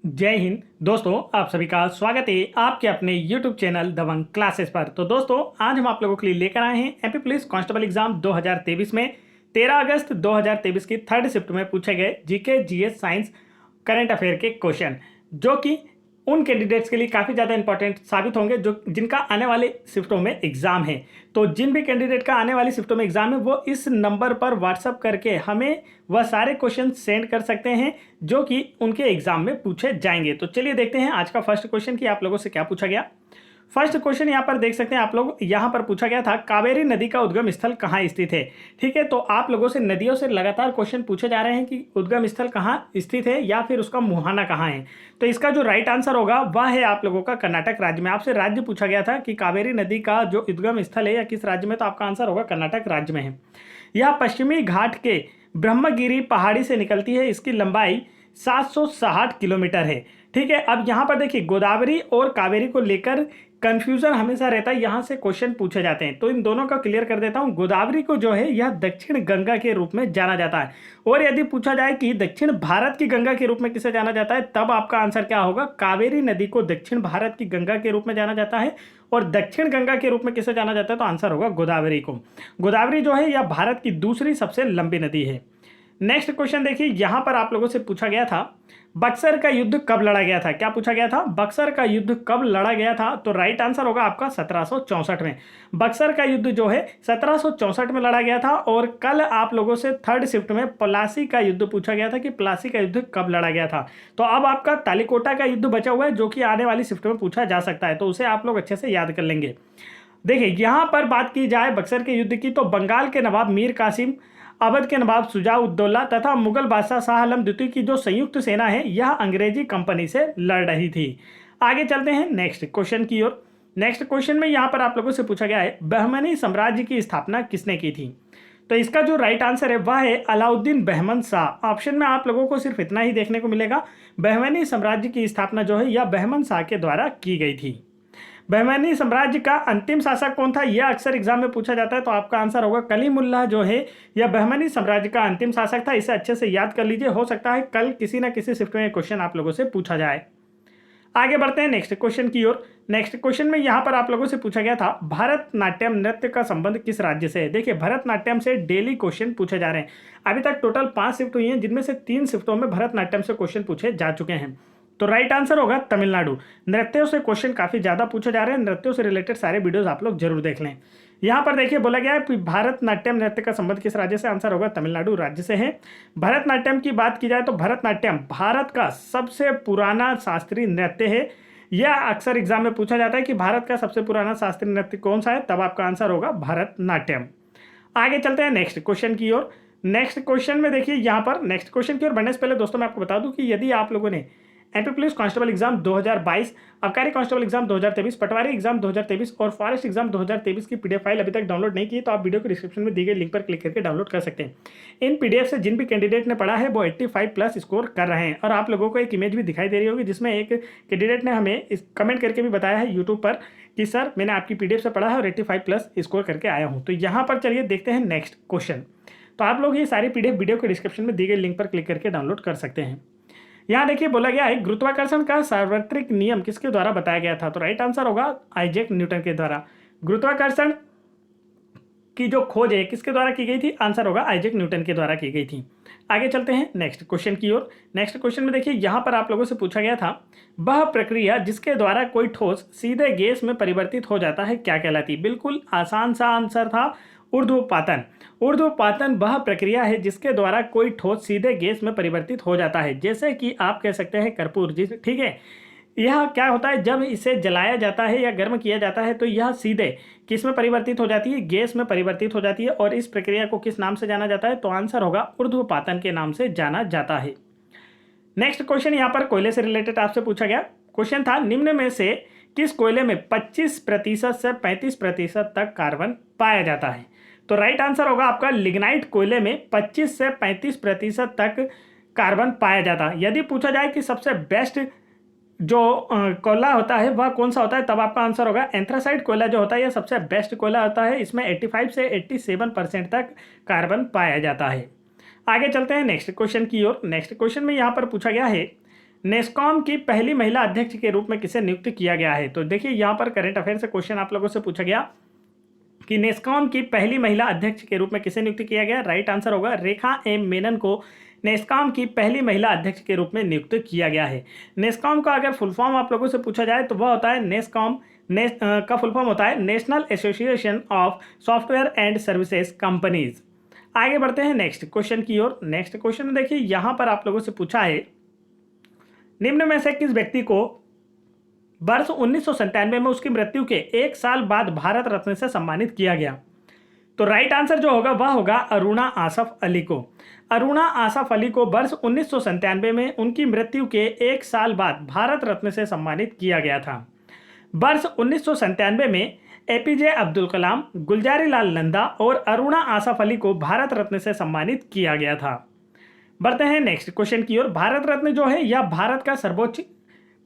जय हिंद दोस्तों, आप सभी का स्वागत है आपके अपने YouTube चैनल दबंग क्लासेस पर। तो दोस्तों, आज हम आप लोगों के लिए लेकर आए हैं एमपी पुलिस कांस्टेबल एग्जाम 2023 में 13 अगस्त 2023 की थर्ड शिफ्ट में पूछे गए GK GS science current affair के क्वेश्चन, जो कि उन कैंडिडेट्स के लिए काफ़ी ज़्यादा इंपॉर्टेंट साबित होंगे जो जिनका आने वाले शिफ्टों में एग्जाम है। तो जिन भी कैंडिडेट का आने वाली शिफ्टों में एग्जाम है वो इस नंबर पर व्हाट्सअप करके हमें वह सारे क्वेश्चन सेंड कर सकते हैं जो कि उनके एग्जाम में पूछे जाएंगे। तो चलिए देखते हैं आज का फर्स्ट क्वेश्चन कि आप लोगों से क्या पूछा गया। फर्स्ट क्वेश्चन यहाँ पर देख सकते हैं आप लोग, यहाँ पर पूछा गया था कावेरी नदी का उद्गम स्थल कहाँ स्थित है। ठीक है, तो आप लोगों से नदियों से लगातार क्वेश्चन पूछे जा रहे हैं कि उद्गम स्थल कहाँ स्थित है या फिर उसका मुहाना कहाँ है। तो इसका जो राइट आंसर होगा वह है आप लोगों का कर्नाटक राज्य में। आपसे राज्य पूछा गया था कि कावेरी नदी का जो उद्गम स्थल है या किस राज्य में, तो आपका आंसर होगा कर्नाटक राज्य में है। यह पश्चिमी घाट के ब्रह्मगिरी पहाड़ी से निकलती है। इसकी लंबाई 760 किलोमीटर है। ठीक है, अब यहाँ पर देखिए गोदावरी और कावेरी को लेकर कंफ्यूजन हमेशा रहता है, यहाँ से क्वेश्चन पूछे जाते हैं, तो इन दोनों का क्लियर कर देता हूँ। गोदावरी को जो है यह दक्षिण गंगा के रूप में जाना जाता है, और यदि पूछा जाए कि दक्षिण भारत की गंगा के रूप में किसे जाना जाता है, तब आपका आंसर क्या होगा। कावेरी नदी को दक्षिण भारत की गंगा के रूप में जाना जाता है, और दक्षिण गंगा के रूप में किसे जाना जाता है, तो आंसर होगा गोदावरी को। गोदावरी जो है यह भारत की दूसरी सबसे लंबी नदी है। नेक्स्ट क्वेश्चन देखिए, यहां पर आप लोगों से पूछा गया था बक्सर का युद्ध कब लड़ा गया था। क्या पूछा गया था, बक्सर का युद्ध कब लड़ा गया था, तो राइट आंसर होगा आपका 1764 में। बक्सर का युद्ध जो है 1764 में लड़ा गया था। और कल आप लोगों से थर्ड शिफ्ट में प्लासी का युद्ध पूछा गया था कि प्लासी का युद्ध कब लड़ा गया था। तो अब आपका तालिकोटा का युद्ध बचा हुआ है जो कि आने वाली शिफ्ट में पूछा जा सकता है, तो उसे आप लोग अच्छे से याद कर लेंगे। देखिए यहां पर बात की जाए बक्सर के युद्ध की, तो बंगाल के नवाब मीर कासिम, अवध के नवाब शुजा-उद-दौला तथा मुगल बादशाह शाह आलम द्वितीय की जो संयुक्त सेना है यह अंग्रेजी कंपनी से लड़ रही थी। आगे चलते हैं नेक्स्ट क्वेश्चन की ओर। नेक्स्ट क्वेश्चन में यहां पर आप लोगों से पूछा गया है बहमनी साम्राज्य की स्थापना किसने की थी। तो इसका जो राइट आंसर है वह है अलाउद्दीन बहमन शाह। ऑप्शन में आप लोगों को सिर्फ इतना ही देखने को मिलेगा, बहमनी साम्राज्य की स्थापना जो है यह बहमन शाह के द्वारा की गई थी। बहमनी साम्राज्य का अंतिम शासक कौन था, यह अक्सर एग्जाम में पूछा जाता है, तो आपका आंसर होगा कलीमुल्लाह जो है यह बहमनी साम्राज्य का अंतिम शासक था। इसे अच्छे से याद कर लीजिए, हो सकता है कल किसी ना किसी शिफ्ट में क्वेश्चन आप लोगों से पूछा जाए। आगे बढ़ते हैं नेक्स्ट क्वेश्चन की ओर। नेक्स्ट क्वेश्चन में यहाँ पर आप लोगों से पूछा गया था भरतनाट्यम नृत्य का संबंध किस राज्य से है। देखिए भरतनाट्यम से डेली क्वेश्चन पूछे जा रहे हैं। अभी तक टोटल 5 शिफ्ट हुई हैं, जिनमें से 3 शिफ्टों में भरतनाट्यम से क्वेश्चन पूछे जा चुके हैं। तो राइट आंसर होगा तमिलनाडु। नृत्यों से क्वेश्चन काफी ज्यादा पूछे जा रहे हैं, नृत्यों से रिलेटेड सारे वीडियोस आप लोग जरूर देख लें। यहाँ पर देखिए बोला गया है कि भरतनाट्यम नृत्य का संबंध किस राज्य से, आंसर होगा तमिलनाडु राज्य से है। भरतनाट्यम की बात की जाए तो भरतनाट्यम भारत का सबसे पुराना शास्त्रीय नृत्य है। यह अक्सर एग्जाम में पूछा जाता है कि भारत का सबसे पुराना शास्त्रीय नृत्य कौन सा है, तब आपका आंसर होगा भरतनाट्यम। आगे चलते हैं नेक्स्ट क्वेश्चन की ओर। नेक्स्ट क्वेश्चन में देखिए यहाँ पर नेक्स्ट क्वेश्चन की ओर बढ़ने से पहले दोस्तों मैं आपको बता दूं कि यदि आप लोगों ने एमपी पुलिस कांस्टेबल एग्जाम 2022, आबकारी कांस्टेबल एग्जाम 2023, पटवारी एग्जाम 2023 और फॉरेस्ट एग्जाम 2023 की पीडीएफ फाइल अभी तक डाउनलोड नहीं की तो आप वीडियो के डिस्क्रिप्शन में दी गई लिंक पर क्लिक करके डाउनलोड कर सकते हैं। इन पीडीएफ से जिन भी कैंडिडेट ने पढ़ा है वो 85+ स्कोर कर रहे हैं। और आप लोगों को एक इमेज भी दिखाई दे रही होगी जिसमें एक कैंडिडेट ने हमें कमेंट करके भी बताया है यूट्यूब पर कि सर मैंने आपकी पीडीएफ से पढ़ा है और 85+ स्कोर करके आया हूँ। तो यहाँ पर चलिए देखते हैं नेक्स्ट क्वेश्चन। तो आप लोग ये सारी पीडीएफ वीडियो के डिस्क्रिप्शन में दी गई लिंक पर क्लिक करके डाउनलोड कर सकते हैं। यहाँ देखिए बोला गया है गुरुत्वाकर्षण का सार्वत्रिक नियम किसके द्वारा बताया गया था, तो राइट आंसर होगा आइजैक न्यूटन के द्वारा। गुरुत्वाकर्षण की जो खोज है किसके द्वारा की गई थी, आंसर होगा आइजैक न्यूटन के द्वारा की गई थी। आगे चलते हैं नेक्स्ट क्वेश्चन की ओर। नेक्स्ट क्वेश्चन में देखिए यहाँ पर आप लोगों से पूछा गया था वह प्रक्रिया जिसके द्वारा कोई ठोस सीधे गैस में परिवर्तित हो जाता है क्या कहलाती। बिल्कुल आसान सा आंसर था, ऊर्ध्वपातन। ऊर्ध्वपातन वह प्रक्रिया है जिसके द्वारा कोई ठोस सीधे गैस में परिवर्तित हो जाता है, जैसे कि आप कह सकते हैं कर्पूर जी। ठीक है, यह क्या होता है जब इसे जलाया जाता है या गर्म किया जाता है तो यह सीधे किस में परिवर्तित हो जाती है, गैस में परिवर्तित हो जाती है। और इस प्रक्रिया को किस नाम से जाना जाता है, तो आंसर होगा ऊर्ध्वपातन के नाम से जाना जाता है। नेक्स्ट क्वेश्चन यहाँ पर कोयले से रिलेटेड आपसे पूछा गया क्वेश्चन था निम्न में से किस कोयले में 25% से 35% तक कार्बन पाया जाता है। तो राइट आंसर होगा आपका लिग्नाइट कोयले में 25 से 35% तक कार्बन पाया जाता है। यदि पूछा जाए कि सबसे बेस्ट जो कोयला होता है वह कौन सा होता है, तब आपका आंसर होगा एंथ्रासाइट कोयला जो होता है यह सबसे बेस्ट कोयला होता है। इसमें 85 से 87% तक कार्बन पाया जाता है। आगे चलते हैं नेक्स्ट क्वेश्चन की ओर। नेक्स्ट क्वेश्चन में यहाँ पर पूछा गया है नेस्कॉम की पहली महिला अध्यक्ष के रूप में किसे नियुक्त किया गया है? तो देखिए यहाँ पर करंट अफेयर से क्वेश्चन आप लोगों से पूछा गया कि नेस्कॉम की पहली महिला अध्यक्ष के रूप में किसे नियुक्त किया गया? राइट आंसर होगा रेखा एम मेनन को नेस्कॉम की पहली महिला अध्यक्ष के रूप में नियुक्त किया गया है। नेस्कॉम का अगर फुल फॉर्म आप लोगों से पूछा जाए तो वह होता है नेस्कॉम का फुल फॉर्म होता है national association of software and services companies. आगे बढ़ते हैं नेक्स्ट क्वेश्चन की ओर। नेक्स्ट क्वेश्चन में देखिए यहाँ पर आप लोगों से पूछा है निम्न में से किस व्यक्ति को वर्ष 1997 में उसकी मृत्यु के 1 साल बाद भारत रत्न से सम्मानित किया गया? तो राइट आंसर जो होगा वह होगा अरुणा आसफ अली को। अरुणा आसफ अली को वर्ष 1997 में उनकी मृत्यु के 1 साल बाद भारत रत्न से सम्मानित किया गया था। वर्ष 1997 में एपीजे अब्दुल कलाम, गुलजारी लाल नंदा और अरुणा आसफ अली को भारत रत्न से सम्मानित किया गया था। बढ़ते हैं नेक्स्ट क्वेश्चन की ओर। भारत रत्न जो है यह भारत का सर्वोच्च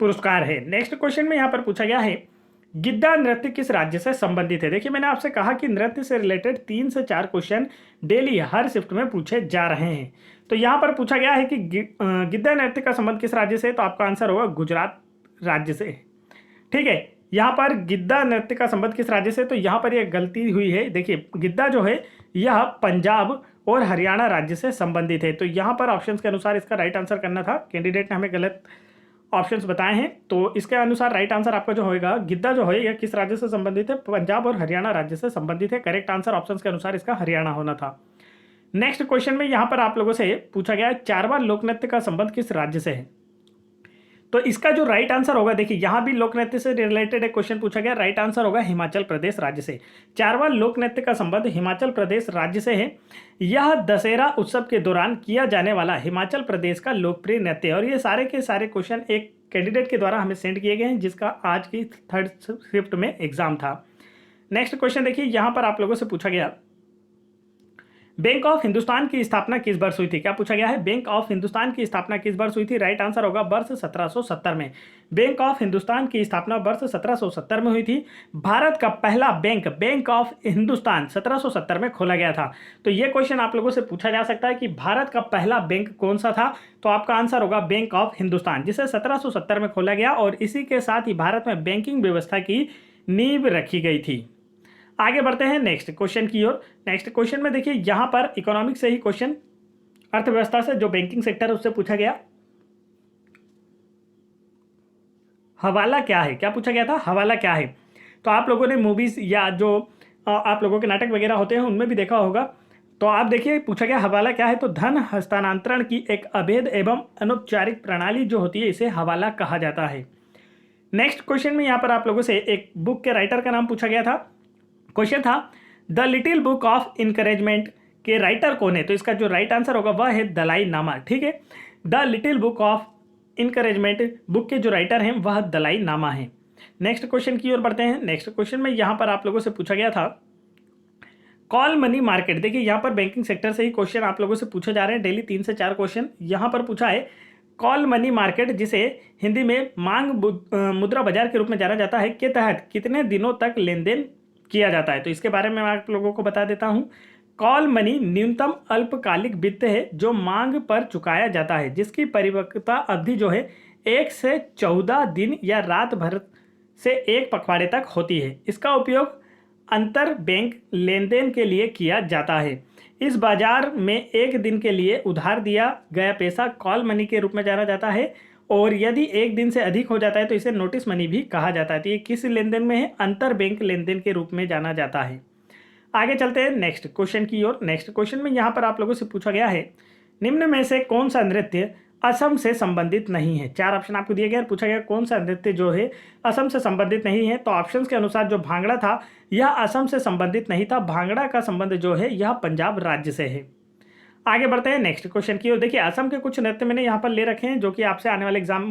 पुरस्कार है। नेक्स्ट क्वेश्चन में यहाँ पर पूछा गया है गिद्दा नृत्य किस राज्य से संबंधित है? देखिए मैंने आपसे कहा कि नृत्य से रिलेटेड 3 से 4 क्वेश्चन डेली हर शिफ्ट में पूछे जा रहे हैं। तो यहाँ पर पूछा गया है कि गिद्दा नृत्य का संबंध किस राज्य से? तो आपका आंसर होगा गुजरात राज्य से। ठीक है, यहाँ पर गिद्दा नृत्य का संबंध किस राज्य से? तो यहाँ पर यह गलती हुई है। देखिए गिद्दा जो है यह पंजाब और हरियाणा राज्य से संबंधित है। तो यहाँ पर ऑप्शंस के अनुसार इसका राइट आंसर करना था, कैंडिडेट ने हमें गलत ऑप्शंस बताए हैं। तो इसके अनुसार राइट आंसर आपका जो होगा गिद्दा जो है यह किस राज्य से संबंधित है? पंजाब और हरियाणा राज्य से संबंधित है। करेक्ट आंसर ऑप्शंस के अनुसार इसका हरियाणा होना था। नेक्स्ट क्वेश्चन में यहाँ पर आप लोगों से पूछा गया है चारवां लोक नृत्य का संबंध किस राज्य से है? तो इसका जो राइट आंसर होगा, देखिए यहाँ भी लोक नृत्य से रिलेटेड एक क्वेश्चन पूछा गया, राइट आंसर होगा हिमाचल प्रदेश राज्य से। चारवां लोक नृत्य का संबंध हिमाचल प्रदेश राज्य से है। यह दशहरा उत्सव के दौरान किया जाने वाला हिमाचल प्रदेश का लोकप्रिय नृत्य है। और ये सारे के सारे क्वेश्चन एक कैंडिडेट के द्वारा हमें सेंड किए गए हैं जिसका आज की 3rd शिफ्ट में एग्जाम था। नेक्स्ट क्वेश्चन देखिए यहाँ पर आप लोगों से पूछा गया बैंक ऑफ हिंदुस्तान की स्थापना किस वर्ष हुई थी? क्या पूछा गया है? बैंक ऑफ हिंदुस्तान की स्थापना किस वर्ष हुई थी? राइट आंसर होगा वर्ष 1770 में। बैंक ऑफ हिंदुस्तान की स्थापना वर्ष 1770 में हुई थी। भारत का पहला बैंक ऑफ हिंदुस्तान 1770 में खोला गया था। तो ये क्वेश्चन आप लोगों से पूछा जा सकता है कि भारत का पहला बैंक कौन सा था? तो आपका आंसर होगा बैंक ऑफ हिंदुस्तान, जिसे 1770 में खोला गया और इसी के साथ ही भारत में बैंकिंग व्यवस्था की नींव रखी गई थी। आगे बढ़ते हैं नेक्स्ट क्वेश्चन की ओर। नेक्स्ट क्वेश्चन में देखिए यहाँ पर इकोनॉमिक्स से ही क्वेश्चन, अर्थव्यवस्था से जो बैंकिंग सेक्टर है उससे पूछा गया हवाला क्या है? क्या पूछा गया था? हवाला क्या है? तो आप लोगों ने मूवीज या जो आप लोगों के नाटक वगैरह होते हैं उनमें भी देखा होगा। तो आप देखिए पूछा गया हवाला क्या है? तो धन हस्तांतरण की एक अवैध एवं अनौपचारिक प्रणाली जो होती है इसे हवाला कहा जाता है। नेक्स्ट क्वेश्चन में यहाँ पर आप लोगों से एक बुक के राइटर का नाम पूछा गया था। क्वेश्चन था the little book of encouragement के राइटर कौन है? तो इसका जो राइट आंसर होगा वह है दलाई लामा। ठीक है, the little book of encouragement book के जो राइटर हैं वह दलाई लामा है। नेक्स्ट क्वेश्चन की ओर बढ़ते हैं। नेक्स्ट क्वेश्चन में यहाँ पर आप लोगों से पूछा गया था कॉल मनी मार्केट। देखिए यहाँ पर बैंकिंग सेक्टर से ही क्वेश्चन आप लोगों से पूछे जा रहे हैं डेली 3 से 4 क्वेश्चन। यहाँ पर पूछा है कॉल मनी मार्केट, जिसे हिंदी में मांग मुद्रा बाजार के रूप में जाना जाता है, के तहत कितने दिनों तक लेन देन किया जाता है? तो इसके बारे में मैं आप लोगों को बता देता हूं। कॉल मनी न्यूनतम अल्पकालिक वित्त है जो मांग पर चुकाया जाता है, जिसकी परिपक्वता अवधि जो है 1 से 14 दिन या रात भर से 1 पखवाड़े तक होती है। इसका उपयोग अंतर बैंक लेन देन के लिए किया जाता है। इस बाजार में 1 दिन के लिए उधार दिया गया पैसा कॉल मनी के रूप में जाना जाता है और यदि 1 दिन से अधिक हो जाता है तो इसे नोटिस मनी भी कहा जाता है। तो ये किस लेन देन में है? अंतर बैंक लेन देन के रूप में जाना जाता है। आगे चलते हैं नेक्स्ट क्वेश्चन की ओर। नेक्स्ट क्वेश्चन में यहाँ पर आप लोगों से पूछा गया है निम्न में से कौन सा नृत्य असम से संबंधित नहीं है? 4 ऑप्शन आपको दिए गए और पूछा गया कौन सा नृत्य जो है असम से संबंधित नहीं है। तो ऑप्शंस के अनुसार जो भांगड़ा था यह असम से संबंधित नहीं था। भांगड़ा का संबंध जो है यह पंजाब राज्य से है। आगे बढ़ते हैं नेक्स्ट क्वेश्चन की ओर। देखिए असम के कुछ नृत्य मैंने यहाँ पर ले रखे हैं जो कि आपसे आने वाले एग्जाम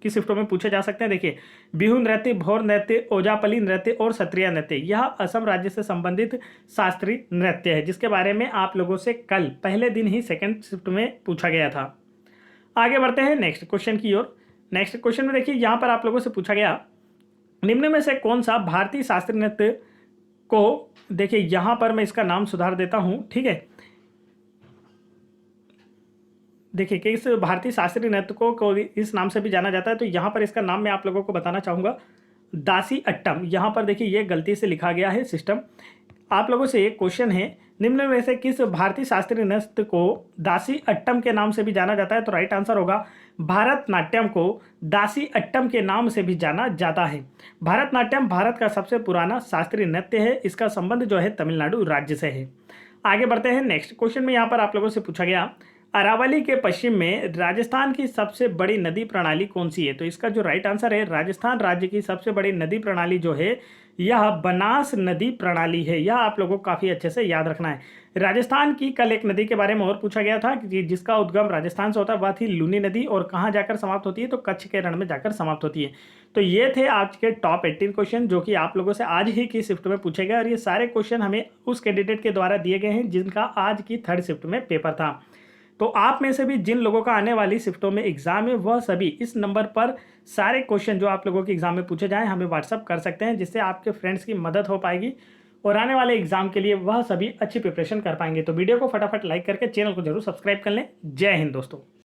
की शिफ्टों में पूछे जा सकते हैं। देखिए बिहू नृत्य, भोर नृत्य, ओजापली नृत्य और सत्रिया नृत्य, यह असम राज्य से संबंधित शास्त्रीय नृत्य है जिसके बारे में आप लोगों से कल पहले दिन ही 2nd शिफ्ट में पूछा गया था। आगे बढ़ते हैं नेक्स्ट क्वेश्चन की ओर। नेक्स्ट क्वेश्चन में देखिए यहाँ पर आप लोगों से पूछा गया निम्न में से कौन सा भारतीय शास्त्रीय नृत्य को, देखिए यहाँ पर मैं इसका नाम सुधार देता हूँ। ठीक है, देखिए कि इस भारतीय शास्त्रीय नृत्य को इस नाम से भी जाना जाता है, तो यहाँ पर इसका नाम मैं आप लोगों को बताना चाहूँगा, दासी अट्टम। यहाँ पर देखिए ये गलती से लिखा गया है सिस्टम। आप लोगों से एक क्वेश्चन है, निम्न में से किस भारतीय शास्त्रीय नृत्य को दासी अट्टम के नाम से भी जाना जाता है? तो राइट आंसर होगा भारतनाट्यम को दासी अट्टम के नाम से भी जाना जाता है। भारतनाट्यम भारत का सबसे पुराना शास्त्रीय नृत्य है। इसका संबंध जो है तमिलनाडु राज्य से है। आगे बढ़ते हैं। नेक्स्ट क्वेश्चन में यहाँ पर आप लोगों से पूछा गया, अरावली के पश्चिम में राजस्थान की सबसे बड़ी नदी प्रणाली कौन सी है? तो इसका जो राइट आंसर है, राजस्थान राज्य की सबसे बड़ी नदी प्रणाली जो है यह बनास नदी प्रणाली है। यह आप लोगों को काफ़ी अच्छे से याद रखना है। राजस्थान की कल एक नदी के बारे में और पूछा गया था कि जिसका उद्गम राजस्थान से होता है, वह थी लूनी नदी, और कहाँ जाकर समाप्त होती है? तो कच्छ के रण में जाकर समाप्त होती है। तो ये थे आज के टॉप 18 क्वेश्चन जो कि आप लोगों से आज ही की शिफ्ट में पूछे गए, और ये सारे क्वेश्चन हमें उस कैंडिडेट के द्वारा दिए गए हैं जिनका आज की 3rd शिफ्ट में पेपर था। तो आप में से भी जिन लोगों का आने वाली शिफ्टों में एग्जाम है, वह सभी इस नंबर पर सारे क्वेश्चन जो आप लोगों के एग्जाम में पूछे जाएं हमें व्हाट्सअप कर सकते हैं, जिससे आपके फ्रेंड्स की मदद हो पाएगी और आने वाले एग्जाम के लिए वह सभी अच्छी प्रिपरेशन कर पाएंगे। तो वीडियो को फटाफट लाइक करके चैनल को जरूर सब्सक्राइब कर लें। जय हिंद दोस्तों।